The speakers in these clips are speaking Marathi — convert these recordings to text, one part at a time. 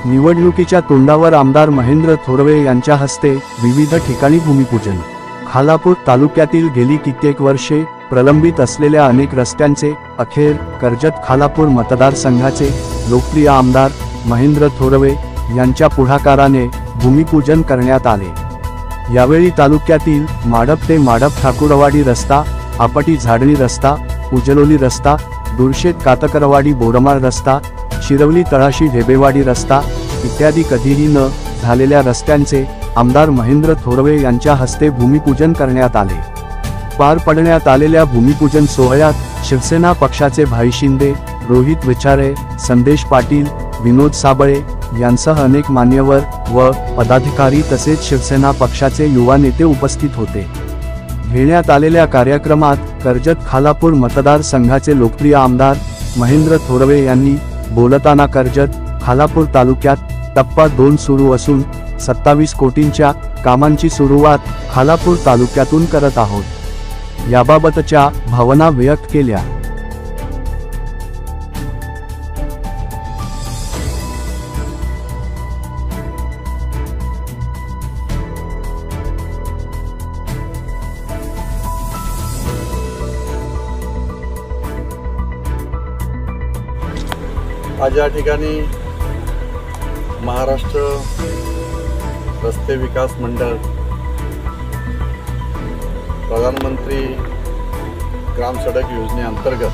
निवडणुकीच्या तोंडावर आमदार महेंद्र थोरवे यांच्या हस्ते विविध ठिकाणी भूमिपूजन। खालापूर तालुक्यातील गेली कित्येक वर्षे प्रलंबित असलेल्या अनेक रस्त्यांचे अखेर कर्जत खालापूर मतदारसंघाचे लोकप्रिय आमदार महेंद्र थोरवे यांच्या पुढाकाराने भूमिपूजन करण्यात आले। यावेळी तालुक्यातील माडप ते माडप ठाकुरवाडी रस्ता, आपटी झाडणी रस्ता, उजलोली रस्ता, दुर्शेत कातकरवाडी बोरमाळ रस्ता, शिरवली तळाशी ढेबेवाडी रस्ता इत्यादी कधीही न झालेल्या रस्त्यांचे आमदार महेंद्र थोरवे यांच्या हस्ते भूमिपूजन करण्यात आले। पार पडण्यात आलेल्या भूमिपूजन सोहळ्यात शिवसेना पक्षाचे भाई शिंदे, रोहित विचारे, संदेश पाटील, विनोद साबळे यांसह अनेक मान्यवर व पदाधिकारी तसेच शिवसेना पक्षाचे युवा नेते उपस्थित होते। घेण्यात आलेल्या कार्यक्रमात कर्जत खालापूर मतदारसंघाचे लोकप्रिय आमदार महेंद्र थोरवे यांनी बोलताना कर्जत खालापूर तालुक्यात टप्पा 2 सुरू असून 27 कोटींच्या कामांची सुरुवात खालापूर तालुक्यातून करत आहोत याबाबतच्या भावना व्यक्त केल्या। आज या ठिकाणी महाराष्ट्र रस्ते विकास मंडळ, प्रधानमंत्री ग्राम सडक योजनेअंतर्गत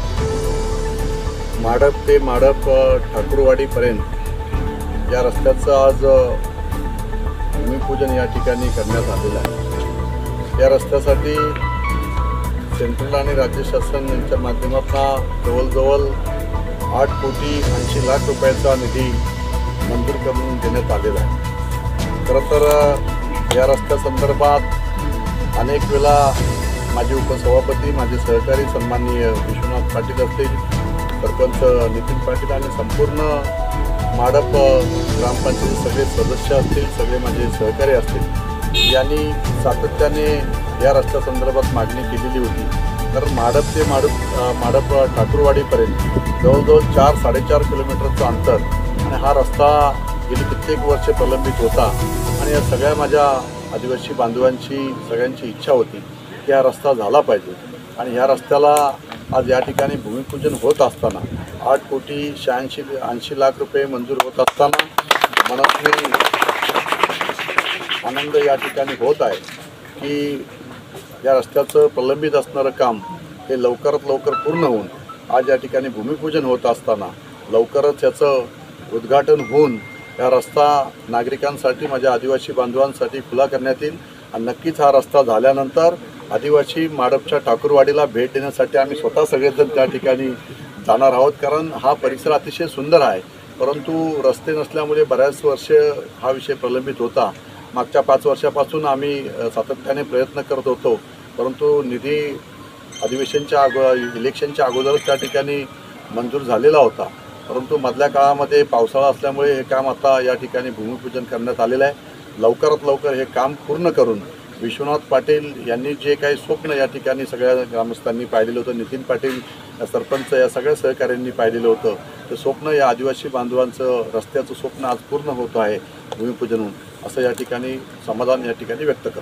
माडप ते माडप ठाकुरवाडीपर्यंत या रस्त्याचं आज भूमिपूजन या ठिकाणी करण्यात आलेलं आहे। या रस्त्यासाठी सेंट्रल आणि राज्य शासन यांच्या माध्यमातून जवळजवळ 8 कोटी 80 लाख रुपयाचा निधी मंजूर करून देण्यात आलेला आहे। खरं तर या रस्त्यासंदर्भात अनेक वेळा माझे उपसभापती, माझे सहकारी सन्माननीय विश्वनाथ पाटील असतील, सरपंच नितीन पाटील आणि संपूर्ण माडप ग्रामपंचायत सगळे सदस्य असतील, सगळे माझे सहकारी असतील, यांनी सातत्याने या रस्त्यासंदर्भात मागणी केलेली होती। तर माडप ते माडप ठाकुरवाडीपर्यंत जवळजवळ 4-4.5 किलोमीटरचं अंतर आणि हा रस्ता गेली कित्येक वर्षे प्रलंबित होता आणि या सगळ्या माझ्या आदिवासी बांधवांची सगळ्यांची इच्छा होती की हा रस्ता झाला पाहिजे। आणि ह्या रस्त्याला आज या ठिकाणी भूमिपूजन होत असताना 8 कोटी 80 लाख रुपये मंजूर होत असताना मनातली आनंद या ठिकाणी होत आहे की या रस्त्याचं प्रलंबित असणारं काम हे लवकरात लवकर पूर्ण होऊन आज या ठिकाणी भूमिपूजन होत असताना लवकरच याचं उद्घाटन होऊन या रस्ता नागरिकांसाठी, माझ्या आदिवासी बांधवांसाठी खुला करण्यात येईल। आणि नक्कीच हा रस्ता झाल्यानंतर आदिवासी माडपच्या ठाकुरवाडीला भेट देण्यासाठी आम्ही स्वतः सगळेजण त्या ठिकाणी जाणार आहोत, कारण हा परिसर अतिशय सुंदर आहे। परंतु रस्ते नसल्यामुळे बऱ्याच वर्षे हा विषय प्रलंबित होता। मागच्या 5 वर्षापासून आम्ही सातत्याने प्रयत्न करत होतो, परंतु निधी अधिवेशनच्या इलेक्शनच्या अगोदरच त्या ठिकाणी मंजूर झालेला होता। परंतु मधल्या काळामध्ये पावसाळा असल्यामुळे हे काम आता या ठिकाणी भूमिपूजन करण्यात आलेलं आहे। लवकरात लवकर हे काम पूर्ण करून विश्वनाथ पाटील यांनी जे काही स्वप्न या ठिकाणी सगळ्या ग्रामस्थांनी पाहिलेलं होतं, नितीन पाटील सरपंच या सगळ्या सहकाऱ्यांनी पाहिलेलं होतं, ते स्वप्न या आदिवासी बांधवांचं रस्त्याचं स्वप्न आज पूर्ण होत आहे भूमिपूजन होऊन, असं या ठिकाणी समाधान या ठिकाणी व्यक्त करतो।